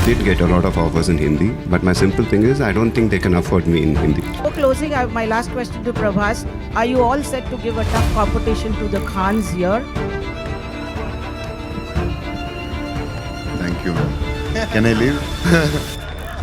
did get a lot of offers in Hindi, but my simple thing is I don't think they can afford me in Hindi. For closing, my last question to Prabhas. Are you all set to give a tough competition to the Khans here? Thank you, ma'am. Can I leave?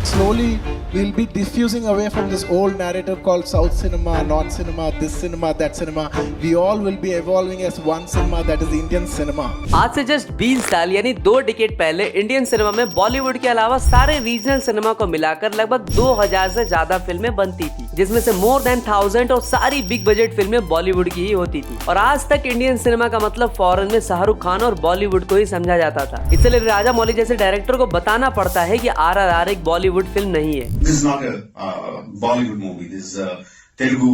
Slowly, we'll be diffusing away from this old narrative called South cinema, North cinema, this cinema, that cinema. We all will be evolving as one cinema, that is Indian cinema. आज से just 20 साल यानी 2 decade पहले Indian cinema में बॉलीवुड के अलावा सारे regional cinema को मिलाकर लगभग 2000 से ज्यादा फिल्में बनती थी, जिसमें से मोर देन 1000 और सारी बिग बजट फिल्में बॉलीवुड की ही होती थी। और आज तक इंडियन सिनेमा का मतलब फॉरेन में शाहरुख खान और बॉलीवुड को ही समझा जाता था। इसलिए राजा मौली जैसे डायरेक्टर को बताना पड़ता है कि RRR एक बॉलीवुड फिल्म नहीं है। This is not a Bollywood movie. This is a Telugu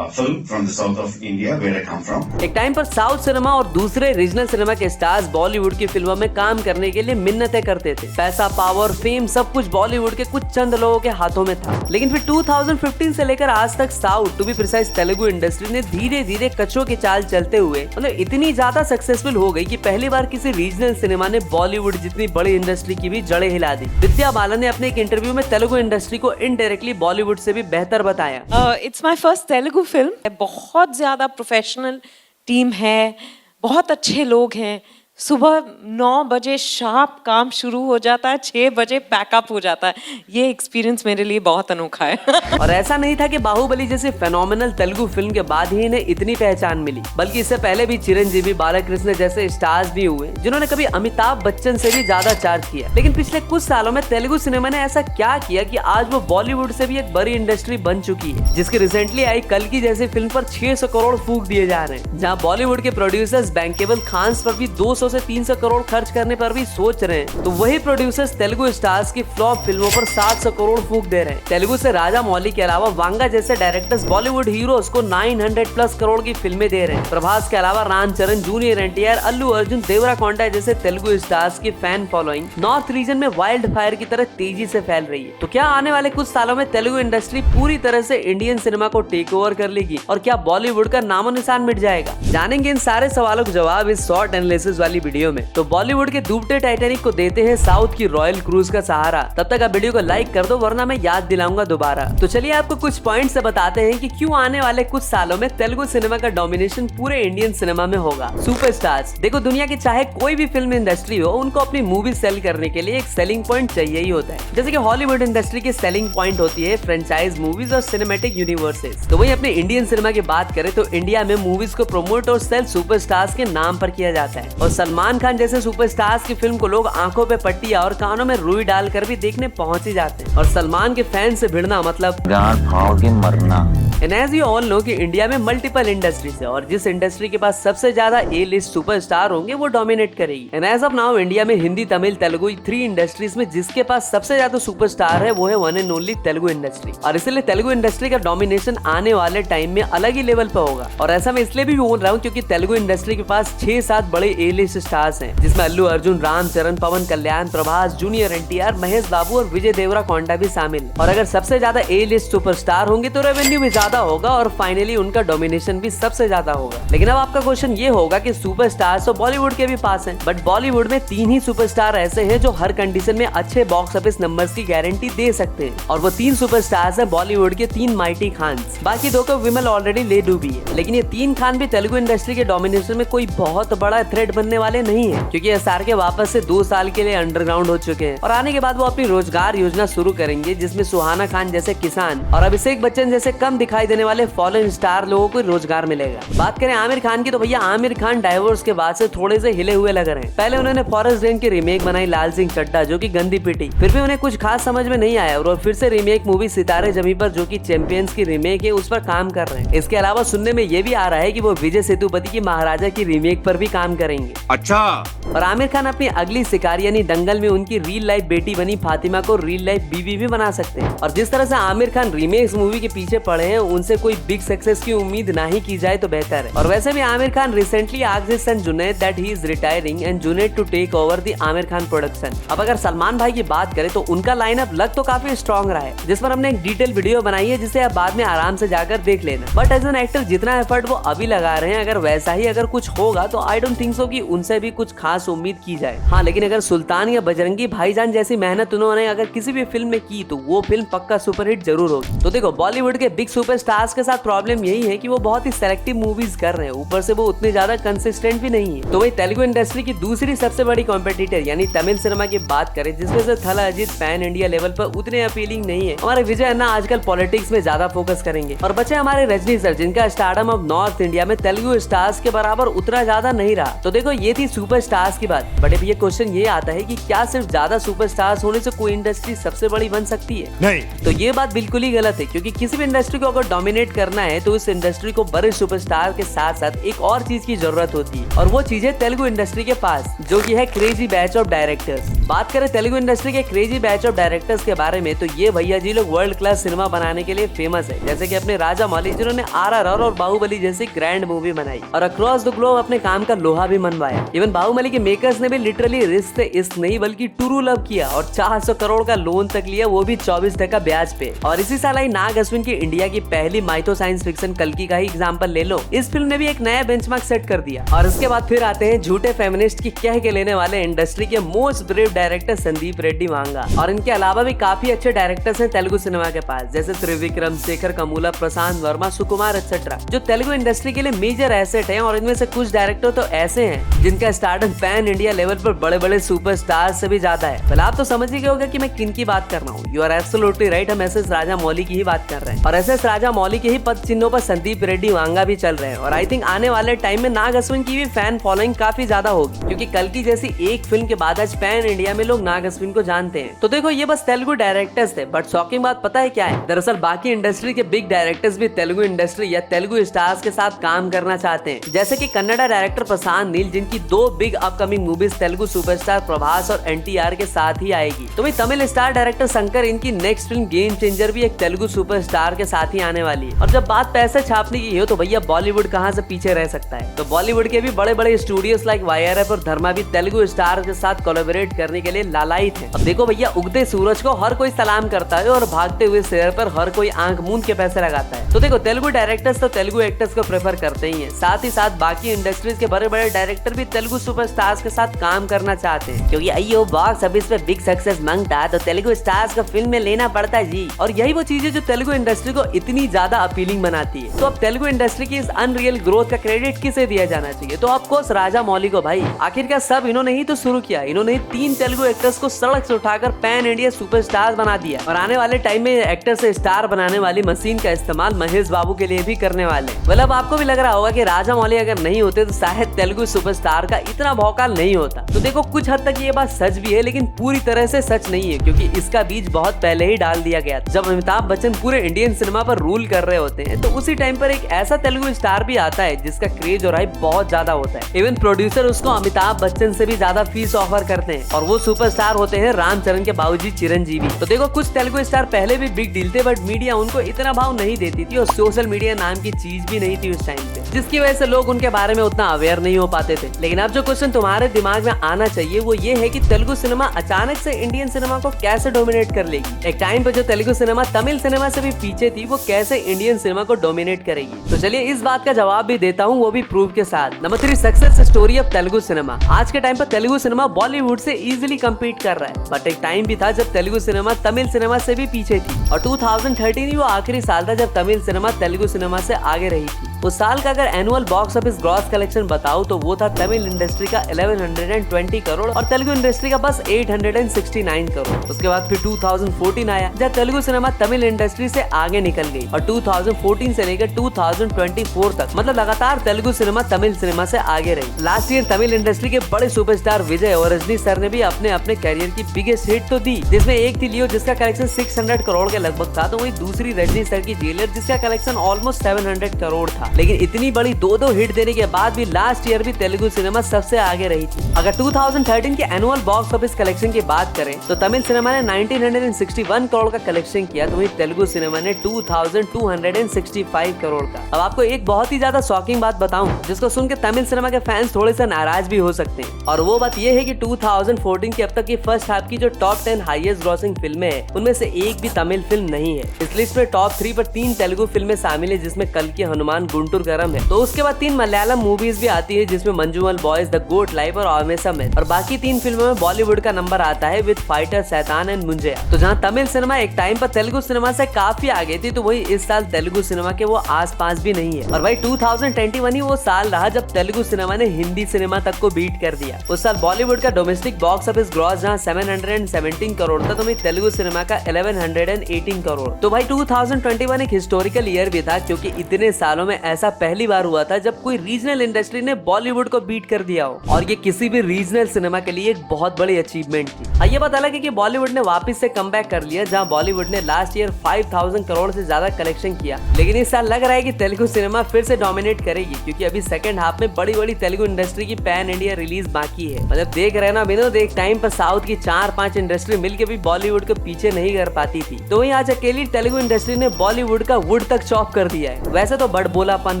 film from the south of India, where I come from. एक टाइम पर साउथ सिनेमा और दूसरे रीजनल सिनेमा के स्टार्स बॉलीवुड की फिल्मों में काम करने के लिए मिन्नतें करते थे। पैसा, पावर, फेम सब कुछ बॉलीवुड के कुछ चंद लोगों के हाथों में था। लेकिन फिर 2015 से लेकर आज तक south, to be precise Telugu industry ने धीरे धीरे कचरों की चाल चलते हुए मतलब इतनी ज्यादा सक्सेसफुल हो गई कि पहली बार किसी रीजनल सिनेमा ने बॉलीवुड जितनी बड़ी इंडस्ट्री की भी जड़ें हिला दी। विद्या बालन ने अपने एक इंटरव्यू में तेलुगु इंडस्ट्री को इनडायरेक्टली बॉलीवुड से भी बेहतर बताया। It's my first Telugu film. बहुत ज़्यादा प्रोफेशनल टीम है, बहुत अच्छे लोग हैं। सुबह 9 बजे शार्प काम शुरू हो जाता है, 6 बजे पैकअप हो जाता है। ये एक्सपीरियंस मेरे लिए बहुत अनोखा है। और ऐसा नहीं था कि बाहुबली जैसी फेनोमिनल तेलुगु फिल्म के बाद ही इन्हें इतनी पहचान मिली, बल्कि इससे पहले भी चिरंजीवी, बालाकृष्ण जैसे स्टार्स भी हुए जिन्होंने कभी अमिताभ बच्चन से भी ज्यादा चार्ज किया। लेकिन पिछले कुछ सालों में तेलुगु सिनेमा ने ऐसा क्या किया कि आज वो बॉलीवुड से भी एक बड़ी इंडस्ट्री बन चुकी है, जिसकी रिसेंटली आई कल्कि जैसी फिल्म पर 600 करोड़ फूंक दिए जा रहे हैं। जहाँ बॉलीवुड के प्रोड्यूसर्स बैंकेबल खान्स पर भी 200 से 300 करोड़ खर्च करने पर भी सोच रहे हैं, तो वही प्रोड्यूसर्स तेलुगु स्टार्स की फ्लॉप फिल्मों पर 700 करोड़ फूंक दे रहे हैं। तेलुगु से राजा मौली के अलावा वांगा जैसे डायरेक्टर्स बॉलीवुड हीरोज को 900 प्लस करोड़ की फिल्में दे रहे हैं। प्रभास के अलावा रामचरण, जूनियर NTR, अल्लू अर्जुन, देवराकोंडा जैसे तेलुगु स्टार्स की फैन फॉलोइंग नॉर्थ रीजन में वाइल्ड फायर की तरह तेजी से फैल रही है। तो क्या आने वाले कुछ सालों में तेलुगु इंडस्ट्री पूरी तरह से इंडियन सिनेमा को टेक ओवर कर लेगी और क्या बॉलीवुड का नामो निशान मिट जाएगा? जानेंगे इन सारे सवालों के जवाब इस शॉर्ट एनालिसिस वाली वीडियो में। तो बॉलीवुड के डूबते टाइटैनिक को देते हैं साउथ की रॉयल क्रूज का सहारा। तब तक आप वीडियो को लाइक कर दो, वरना मैं याद दिलाऊंगा दोबारा। तो चलिए आपको कुछ पॉइंट्स से बताते हैं कि क्यों आने वाले कुछ सालों में तेलुगु सिनेमा का डोमिनेशन पूरे इंडियन सिनेमा में होगा। सुपरस्टार्स, देखो दुनिया की चाहे कोई भी फिल्म इंडस्ट्री हो, उनको अपनी मूवी सेल करने के लिए एक सेलिंग पॉइंट चाहिए ही होता है। जैसे कि हॉलीवुड इंडस्ट्री की सेलिंग पॉइंट होती है फ्रेंचाइज मूवीज और सिनेमैटिक यूनिवर्सेस। तो वही अपने इंडियन सिनेमा की बात करें तो इंडिया में मूवीज को प्रमोट और सेल सुपरस्टार्स के नाम पर किया जाता है। और सलमान खान जैसे सुपरस्टार्स की फिल्म को लोग आंखों पे पट्टियां और कानों में रुई डालकर भी देखने पहुंच ही जाते हैं। और सलमान के फैन से भिड़ना मतलब गांड फाड़ के मरना। And as you all know कि इंडिया में मल्टीपल इंडस्ट्रीज है और जिस इंडस्ट्री के पास सबसे ज्यादा ए लिस्ट सुपरस्टार होंगे वो डोमिनेट करेगी। And as of now India में हिंदी, तमिल, तेलुगु 3 इंडस्ट्रीज में जिसके पास सबसे ज्यादा सुपरस्टार है वो है one and only Telugu industry. और इसलिए तेलुगु इंडस्ट्री का डोमिनेशन आने वाले टाइम में अलग ही लेवल पर होगा। और ऐसा मैं इसलिए भी बोल रहा हूँ क्योंकि तेलुगु इंडस्ट्री के पास 6-7 बड़े ए लिस्ट स्टार्स हैं, जिसमें अल्लू अर्जुन, रामचरण, पवन कल्याण, प्रभास, जूनियर NTR, महेश बाबू और विजय देवराकोंडा भी शामिल। और अगर सबसे ज्यादा ए लिस्ट सुपरस्टार होंगे तो रेवेन्यू भी ज्यादा होगा और फाइनली उनका डोमिनेशन भी सबसे ज्यादा होगा। लेकिन अब आपका क्वेश्चन ये होगा कि सुपरस्टार्स तो बॉलीवुड के भी पास हैं, बट बॉलीवुड में 3 ही सुपरस्टार ऐसे हैं जो हर कंडीशन में अच्छे बॉक्स ऑफिस नंबर्स की गारंटी दे सकते हैं। और वो 3 सुपरस्टार्स हैं बॉलीवुड के 3 माइटी खान्स। बाकी 2 को विमल ऑलरेडी ले डूबी है। लेकिन ये 3 खान भी तेलुगु इंडस्ट्री के डोमिनेशन में कोई बहुत बड़ा थ्रेट बनने वाले नहीं है, क्योंकि SRK वापस से 2 साल के लिए अंडरग्राउंड हो चुके हैं। और आने के बाद वो अपनी रोजगार योजना शुरू करेंगे, जिसमें सुहाना खान जैसे किसान और अभिषेक बच्चन जैसे कम दिखाई देने वाले फॉरेन स्टार लोगों को रोजगार मिलेगा। बात करें आमिर खान की तो भैया आमिर खान डाइवोर्स के बाद से थोड़े से हिले हुए लग रहे हैं। पहले उन्होंने फॉरेस्ट गैंग की रीमेक बनाई लाल सिंह चड्ढा, जो कि गंदी पिटी, फिर भी उन्हें कुछ खास समझ में नहीं आया और फिर से रीमेक मूवी सितारे जमी पर, जो कि चैंपियंस की रीमेक है, उस पर काम कर रहे हैं। इसके अलावा सुनने में ये भी आ रहा है कि वो विजय सेतुपति की महाराजा की रीमेक पर भी काम करेंगे। अच्छा। और आमिर खान अपनी अगली शिकार यानी दंगल में उनकी रियल लाइफ बेटी बनी फातिमा को रियल लाइफ बीवी भी बना सकते हैं। और जिस तरह से आमिर खान रीमेक्स मूवी के पीछे पड़े हैं उनसे कोई बिग सक्सेस की उम्मीद ना ही की जाए तो बेहतर है। और वैसे भी Aamir Khan recently asked his son Junaid that he is retiring and Junaid to take over the Aamir Khan production. अब अगर सलमान भाई की बात करें तो उनका लाइनअप लग तो काफी स्ट्रॉन्ग रहा है, जिस पर हमने एक डिटेल वीडियो बनाई है जिसे आप बाद में आराम से जाकर देख लेना। बट एज एन एक्टर जितना एफर्ट वो अभी लगा रहे हैं, अगर वैसा ही अगर कुछ होगा तो आई डोंट थिंक सो कि उनसे भी कुछ खास उम्मीद की जाए। हाँ, लेकिन अगर सुल्तान या बजरंगी भाईजान जैसी मेहनत उन्होंने अगर किसी भी फिल्म में की तो वो फिल्म पक्का सुपरहिट जरूर होगी। तो देखो, बॉलीवुड के बिग सुपरस्टार्स के साथ प्रॉब्लम यही है कि वो बहुत ही सेलेक्टिव मूवीज कर रहे हैं, ऊपर से वो उतने ज्यादा कंसिस्टेंट भी नहीं है। तो वही तेलुगु इंडस्ट्री की दूसरी सबसे बड़ी कॉम्पिटिटर यानी तमिल सिनेमा की बात करें, जिसमें से थला अजीत पैन इंडिया लेवल पर उतने अपीलिंग नहीं है। हमारे विजय अन्ना आजकल पॉलिटिक्स में ज्यादा फोकस करेंगे और बचे हमारे रजनी सर, जिनका स्टारडम ऑफ नॉर्थ इंडिया में तेलुगु स्टार्स के बराबर उतना ज्यादा नहीं रहा। तो देखो, ये थी सुपरस्टार्स की बात। बट अब ये क्वेश्चन ये आता है कि क्या सिर्फ ज्यादा सुपरस्टार्स होने से कोई इंडस्ट्री सबसे बड़ी बन सकती है? नहीं। तो ये बात बिल्कुल ही गलत है, क्योंकि किसी भी इंडस्ट्री को अगर डोमिनेट करना है तो उस इंडस्ट्री को बड़े सुपरस्टार के साथ साथ एक और चीज की जरूरत होती है, और वो चीज है तेलुगु इंडस्ट्री के पास, जो की है क्रेजी बैच ऑफ डायरेक्टर्स। बात करें तेलुगु इंडस्ट्री के क्रेजी बैच ऑफ डायरेक्टर्स के बारे में, तो ये भैया जी लोग वर्ल्ड क्लास सिनेमा बनाने के लिए फेमस है, जैसे कि अपने राजा मौली, जिन्होंने RRR और बाहुबली जैसी ग्रैंड मूवी बनाई और अक्रॉस द ग्लोब अपने काम का लोहा भी मनवाया। इवन बाहुबली के मेकर्स ने भी लिटरली रिस्क से इश्क नहीं बल्कि टूरू लव किया और 400 करोड़ का लोन तक लिया, वो भी 24% ब्याज पे। और इसी साल आई नाग अश्विन की इंडिया की पहली माइथो साइंस फिक्शन कल्कि का ही एग्जाम्पल ले लो। इस फिल्म ने भी एक नया बेंचमार्क सेट कर दिया। और इसके बाद फिर आते हैं झूठे फेमिनिस्ट की कह के लेने वाले इंडस्ट्री के most brave director Sandeep Reddy Vanga. और इनके अलावा भी काफी अच्छे डायरेक्टर्स हैं तेलुगु सिनेमा के पास, जैसे त्रिविक्रम, शेखर कमूला, प्रशांत वर्मा, सुकुमार एक्सेट्रा, जो तेलुगु इंडस्ट्री के लिए मेजर एसेट हैं। और इनमें से कुछ डायरेक्टर तो ऐसे हैं जिनका स्टारडम पैन इंडिया लेवल पर बड़े बड़े सुपरस्टार से भी ज्यादा है। पहले आप तो समझ ही गए होंगे कि मैं किन की बात कर रहा हूँ। यू आर एब्सोल्युटली राइट, हम SS राजा मौली की ही बात कर रहे हैं। और SS राजा मौली के ही पद चिन्हों पर संदीप रेड्डी वांगा भी चल रहे हैं। और आई थिंक आने वाले टाइम में नाग अश्विन की भी फैन फॉलोइंग काफी ज्यादा होगी, क्योंकि कल्कि जैसी एक फिल्म के बाद आज पैन इंडिया में लोग नाग अश्विन को जानते हैं। तो देखो, ये बस तेलुगु डायरेक्टर्स थे, बट शॉकिंग बात पता है क्या है? दरअसल बाकी इंडस्ट्री के बिग डायरेक्टर्स भी तेलुगु इंडस्ट्री या तेलुगु स्टार्स के साथ काम करना चाहते हैं, जैसे कि कन्नड़ा डायरेक्टर प्रशांत नील, जिनकी 2 big upcoming movies Telugu superstar Prabhas और NTR के साथ ही आएगी। तो वही तमिल स्टार डायरेक्टर शंकर, इनकी नेक्स्ट फिल्म गेम चेंजर भी एक तेलुगु सुपरस्टार के साथ ही आने वाली है। और जब बात पैसे छापने की हो तो भैया बॉलीवुड कहाँ से पीछे रह सकता है? तो बॉलीवुड के भी बड़े बड़े स्टूडियोज लाइक YRF और धर्मा भी तेलुगु स्टार के साथ कोलैबोरेट करने के लिए लालायित है। अब देखो भैया, उगते सूरज को हर कोई सलाम करता है और भागते हुए शेर पर हर कोई आंख मूंद के पैसे लगाता है। तो देखो, तेलुगु डायरेक्टर्स तो तेलुगु एक्टर्स को प्रेफर करते ही हैं, साथ ही साथ बाकी इंडस्ट्रीज के बड़े बड़े डायरेक्टर भी तेलुगु सुपरस्टार्स के साथ काम करना चाहते हैं, क्योंकि अयो बॉक्स ऑफिस पे बिग सक्सेस मांगता है तो तेलुगु स्टार्स को फिल्म में लेना पड़ता है जी। और यही वो चीजें जो तेलुगु इंडस्ट्री को इतनी ज्यादा अपीलिंग बनाती है। तो अब तेलुगु इंडस्ट्री की इस अनरियल ग्रोथ का क्रेडिट किसे दिया जाना चाहिए? तो ऑफकोर्स राजा मौली को भाई। आखिरकार सब इन्होंने ही तो शुरू किया। इन्होंने 3 तेलुगु एक्टर्स को सड़क से उठाकर पैन इंडिया सुपरस्टार बना दिया, और आने वाले टाइम में एक्टर से स्टार बनाने वाली मशीन का इस्तेमाल महेश बाबू के लिए भी करने वाले। मतलब आपको भी लग रहा होगा कि राजा मौली अगर नहीं होते तो शायद तेलुगु सुपरस्टार का इतना भौकाल नहीं होता। तो देखो, कुछ हद तक ये बात सच भी है, लेकिन पूरी तरह से सच नहीं है, क्योंकि इसका बीज बहुत पहले ही डाल दिया गया। जब अमिताभ बच्चन पूरे इंडियन सिनेमा पर रूल कर रहे होते हैं, तो उसी टाइम पर एक ऐसा तेलुगु स्टार भी आता है जिसका क्रेज और हाइप बहुत ज्यादा होता है। इवन प्रोड्यूसर उसको अमिताभ बच्चन से भी ज्यादा फीस ऑफर करते हैं, और वो सुपरस्टार होते हैं रामचरण के बाबूजी चिरंजीवी। तो देखो, कुछ तेलुगु स्टार पहले भी बिग डील थे, बट मीडिया उनको इतना भाव नहीं देती थी, और सोशल मीडिया नाम की चीज भी नहीं थी उस टाइम पे, जिसकी वजह से लोग उनके बारे में उतना अवेयर नहीं हो पाते थे। लेकिन अब जो क्वेश्चन तुम्हारे दिमाग में आना चाहिए वो ये है कि तेलुगु सिनेमा अचानक से इंडियन सिनेमा को कैसे डोमिनेट कर लेगी? एक टाइम पे जो तेलुगु सिनेमा तमिल सिनेमा से भी पीछे थी, वो कैसे इंडियन सिनेमा को डोमिनेट करेगी? तो चलिए इस बात का जवाब भी देता हूँ, वो भी प्रूफ के साथ। Number 3, success story of Telugu cinema. आज के टाइम पर तेलुगु सिनेमा बॉलीवुड से इजीली कम्पीट कर रहा है, बट एक टाइम भी था जब तेलुगु सिनेमा तमिल सिनेमा से भी पीछे थी, और 2013 वो आखिरी साल था जब तमिल सिनेमा तेलुगु सिनेमा से आगे रही थी। उस साल का अगर annual box office gross collection बताऊं तो वो था तमिल इंडस्ट्री का 1120 करोड़ और तेलुगु इंडस्ट्री का बस 869 करोड़। उसके बाद फिर 2014 आया जब तेलुगु सिनेमा तमिल इंडस्ट्री से आगे निकल गई, और 2014 से लेकर 2024 तक मतलब लगातार तेलुगु सिनेमा तमिल सिनेमा से आगे रही। लास्ट ईयर तमिल इंडस्ट्री के बड़े सुपरस्टार विजय और रजनी सर ने भी अपने अपने कैरियर की बिगेस्ट हिट तो दी, जिसमें एक थी लियो जिसका कलेक्शन 600 करोड़ के लगभग था, तो वही दूसरी रजनी सर की जेलर जिसका कलेक्शन ऑलमोस्ट 700 करोड़ था। लेकिन इतनी बड़ी दो हिट देने के बाद भी लास्ट ईयर भी तेलुगु सिनेमा सबसे आगे रही थी। अगर 2013 के एनुअल बॉक्स ऑफिस कलेक्शन की बात करें तो तमिल सिनेमा ने 1961 करोड़ का कलेक्शन किया, तो वहीं तेलुगु सिनेमा ने 2265 करोड़ का। अब आपको एक बहुत ही ज्यादा शॉकिंग बात बताऊं, जिसको सुन के तमिल सिनेमा के फैंस थोड़े से नाराज भी हो सकते हैं, और वो बात ये है कि 2014 की अब तक की फर्स्ट हाफ की जो टॉप 10 हाईएस्ट ग्रॉसिंग फिल्में हैं, उनमें से एक भी तमिल फिल्म नहीं है। इस लिस्ट में टॉप 3 पर 3 तेलुगु फिल्में शामिल है, जिसमें कल्कि, हनुमान, गुंटूर करम है। तो उसके बाद 3 मलयालम मूवीज भी आती है, जिसमें Manjummel boys, the goat life और आवेशम है, और बाकी 3 फिल्मों में बॉलीवुड का नंबर आता है विद फाइटर, शैतान एंड मुंजिया। तो जहाँ तमिल सिनेमा एक टाइम पर तेलुगु सिनेमा से काफी आगे थी, तो वही इस साल तेलुगु सिनेमा के वो आसपास भी नहीं है। और भाई 2021 ही वो साल रहा जब तेलुगु सिनेमा ने हिंदी सिनेमा तक को बीट कर दिया। उस साल बॉलीवुड का डोमेस्टिक बॉक्स ऑफिस ग्रॉस जहाँ 717 करोड़ था, तो वही तेलुगु सिनेमा का 1118 करोड़। तो भाई 2021 एक हिस्टोरिकल ईयर भी था, क्योंकि इतने सालों में ऐसा पहली बार हुआ था जब कोई रीजनल इंडस्ट्री ने बॉलीवुड को बीट कर दिया हो, और ये किसी भी रीजनल सिनेमा के लिए एक बहुत बड़ी अचीवमेंट थी। ये बात अलग है कि बॉलीवुड ने वापस से कमबैक कर लिया, जहां बॉलीवुड ने लास्ट ईयर 5000 करोड़ से ज्यादा कलेक्शन किया, लेकिन इस साल लग रहा है कि तेलुगु सिनेमा फिर से डोमिनेट करेगी, क्योंकि अभी सेकंड हाफ में बड़ी बड़ी तेलुगु इंडस्ट्री की पैन इंडिया रिलीज बाकी है। मतलब देख रहे ना विनोद, एक टाइम पर साउथ की 4-5 इंडस्ट्री मिलकर भी बॉलीवुड को पीछे नहीं कर पाती थी, तो वहीं आज अकेली तेलुगु इंडस्ट्री ने बॉलीवुड का वुड तक चॉप कर दिया है। वैसे तो बड़बोलापन,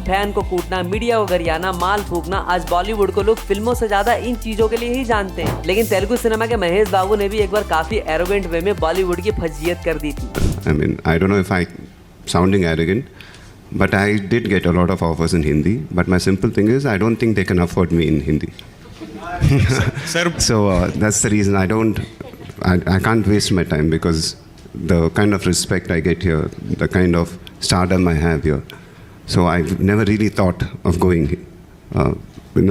फैन को कूटना, मीडिया को गरियाना, माल फूकना, आज बॉलीवुड को लोग फिल्मों से ज्यादा इन चीजों के लिए ही जानते हैं, लेकिन तेलुगु सिनेमा के महेश बाबू ने भी एक बार काफी एरोगेंट वे में बॉलीवुड की फजीयत कर दी थी। I mean, I don't know if I'm sounding arrogant, but I did get a lot of offers in Hindi. But my simple thing is, I don't think they can afford me in Hindi. So that's the reason I can't waste my time, because the kind of respect I get here, the kind of stardom I have here. So I've never really thought of going,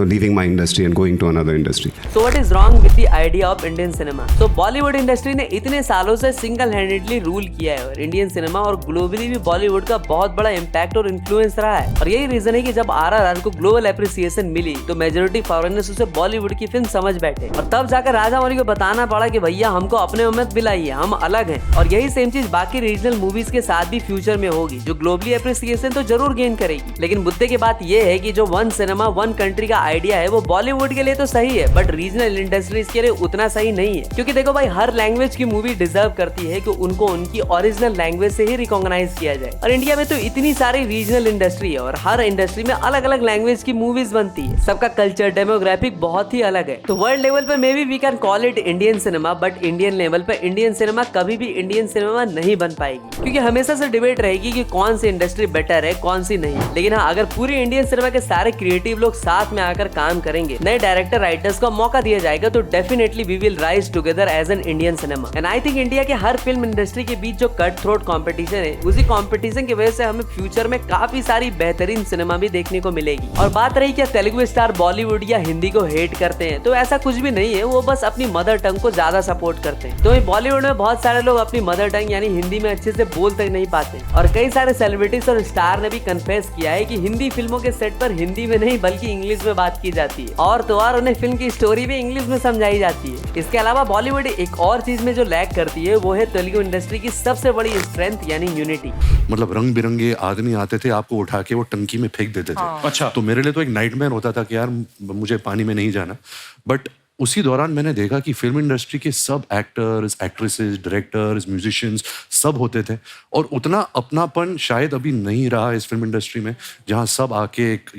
leaving my industry and going to another industry. So what is wrong with the idea of Indian cinema? So Bollywood industry ने इतने सालों से single handedly rule किया है, और Indian cinema और globally भी बॉलीवुड का बहुत बड़ा इम्पैक्ट और इन्फ्लुएंस रहा है, और यही रीजन है कि जब RRR को ग्लोबल एप्रिसिएशन मिली, तो मेजोरिटी फॉरेनर्स उसे बॉलीवुड की फिल्म समझ बैठे, और तब जाकर राजामौली को बताना पड़ा कि भैया हमको अपने में मत मिलाइए, हम अलग हैं। और यही सेम चीज बाकी रीजनल मूवीज के साथ भी फ्यूचर में होगी, जो ग्लोबली एप्रिसिएशन तो जरूर गेन करेगी। लेकिन मुद्दे की बात यह है कि जो वन सिनेमा वन कंट्री का आइडिया है, वो बॉलीवुड के लिए तो सही है, बट रीजनल इंडस्ट्रीज के लिए उतना सही नहीं है, क्योंकि देखो भाई, हर लैंग्वेज की मूवी डिजर्व करती है कि उनको उनकी ओरिजिनल लैंग्वेज से ही रिकॉग्नाइज किया जाए। और इंडिया में तो इतनी सारी रीजनल इंडस्ट्री है, और हर इंडस्ट्री में अलग अलग लैंग्वेज की मूवीज बनती है, सबका कल्चर, डेमोग्राफिक बहुत ही अलग है। तो वर्ल्ड लेवल पे may be we can call it Indian cinema, but Indian level पे इंडियन सिनेमा कभी भी इंडियन सिनेमा नहीं बन पाएगी, क्योंकि हमेशा से डिबेट रहेगी कि कौन सी इंडस्ट्री बेटर है, कौन सी नहीं। लेकिन हाँ, अगर पूरी इंडियन सिनेमा के सारे क्रिएटिव लोग साथ में आकर काम करेंगे, नए डायरेक्टर राइटर्स को मौका दिया जाएगा, तो definitely we will rise together as an Indian cinema. And I think India के हर फिल्म इंडस्ट्री के बीच जो कट थ्रोट कंपटीशन है, उसी कंपटीशन की वजह से हमें फ्यूचर में काफी सारी बेहतरीन सिनेमा भी देखने को मिलेगी। और बात रही क्या तेलुगु स्टार बॉलीवुड या हिंदी को हेट करते हैं, तो ऐसा कुछ भी नहीं है, वो बस अपनी मदर टंग को ज्यादा सपोर्ट करते हैं। तो बॉलीवुड में बहुत सारे लोग अपनी मदर टंग यानी हिंदी में अच्छे से बोल तक नहीं पाते, और कई सारे सेलिब्रिटीज और स्टार ने भी कन्फेस किया है कि हिंदी फिल्मों के सेट पर हिंदी में नहीं बल्कि इंग्लिश में बात की जाती है, और तो और उन्हें फिल्म की स्टोरी भी इंग्लिश में समझाई जाती है। इसके अलावा बॉलीवुड एक और चीज में जो लैग करती है, वो है तेलुगु इंडस्ट्री की सबसे बड़ी स्ट्रेंथ यानी यूनिटी। मतलब रंग बिरंगे आदमी आते थे, आपको उठा के वो टंकी में फेंक देते थे। अच्छा, तो मेरे लिए तो एक नाइटमेयर होता था कि यार मुझे पानी में नहीं जाना। बट उसी दौरान मैंने देखा कि फिल्म इंडस्ट्री के सब एक्टर्स, एक्ट्रेसेस, डायरेक्टर्स, म्यूजिशियंस सब होते थे, और उतना अपनापन शायद अभी नहीं रहा इस फिल्म इंडस्ट्री में, जहाँ सब आके एक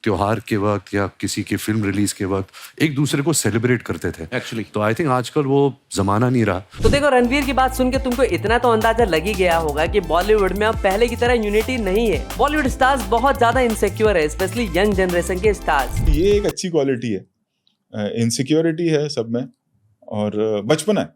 त्योहार के वक्त या किसी की फिल्म रिलीज के वक्त एक दूसरे को सेलिब्रेट करते थे एक्चुअली। तो आई थिंक आजकल वो जमाना नहीं रहा। तो देखो, रणवीर की बात सुन के तुमको इतना तो अंदाजा लग ही गया होगा कि बॉलीवुड में अब पहले की तरह यूनिटी नहीं है। बॉलीवुड स्टार्स बहुत ज्यादा इनसिक्योर है, स्पेशली यंग जनरेशन के स्टार्स। ये एक अच्छी क्वालिटी है, इनसिक्योरिटी है सब में, और बचपन है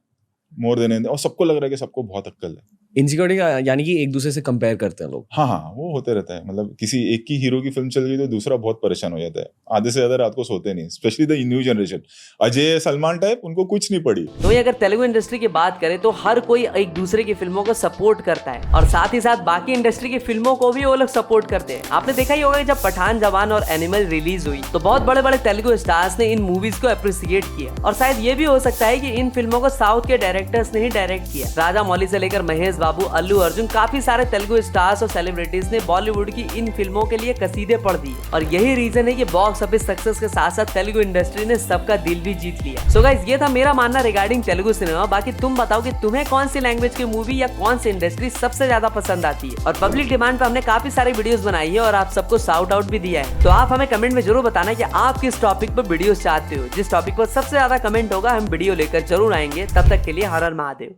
मोर देन, और सबको लग रहा है कि सबको बहुत अक्ल है। इनसिक्योरिटी यानी कि एक दूसरे से कंपेयर करते हैं लोग। हाँ, वो होते रहता है। मतलब किसी एक की हीरो की फिल्म चल गई तो दूसरा बहुत परेशान हो जाता है, आधे से ज्यादा रात को सोते नहीं, specially the new generation, Ajay Salman type, उनको कुछ नहीं पड़ी। तो अगर तेलुगु इंडस्ट्री की बात करें तो हर कोई एक दूसरे की फिल्मों को सपोर्ट करता है, और साथ ही साथ बाकी इंडस्ट्री की फिल्मों को भी वो लोग सपोर्ट करते हैं। आपने देखा ही होगा जब पठान, जवान और एनिमल रिलीज हुई, तो बहुत बड़े बड़े तेलुगु स्टार्स ने इन मूवीज को अप्रिशिएट किया, और शायद ये भी हो सकता है कि इन फिल्मों को साउथ के डायरेक्टर्स ने ही डायरेक्ट किया। राजामौली से लेकर महेश बाबू, अल्लू अर्जुन, काफी सारे तेलुगु स्टार्स और सेलिब्रिटीज ने बॉलीवुड की इन फिल्मों के लिए कसीदे पढ़ दिए और यही रीजन है कि बॉक्स ऑफिस सक्सेस के साथ साथ तेलुगु इंडस्ट्री ने सबका दिल भी जीत लिया। सो गाइस, ये था मेरा मानना रिगार्डिंग तेलुगु सिनेमा। बाकी तुम बताओ कि तुम्हें कौन सी लैंग्वेज की मूवी या कौन सी इंडस्ट्री सबसे ज्यादा पसंद आती है। और पब्लिक डिमांड पे हमने काफी सारी वीडियोस बनाई है और आप सबको शाउट आउट भी दिया है। तो आप हमें कमेंट में जरूर बताना कि आप किस टॉपिक पर वीडियोस चाहते हो। जिस टॉपिक पर सबसे ज्यादा कमेंट होगा हम वीडियो लेकर जरूर आएंगे। तब तक के लिए हर हर महादेव।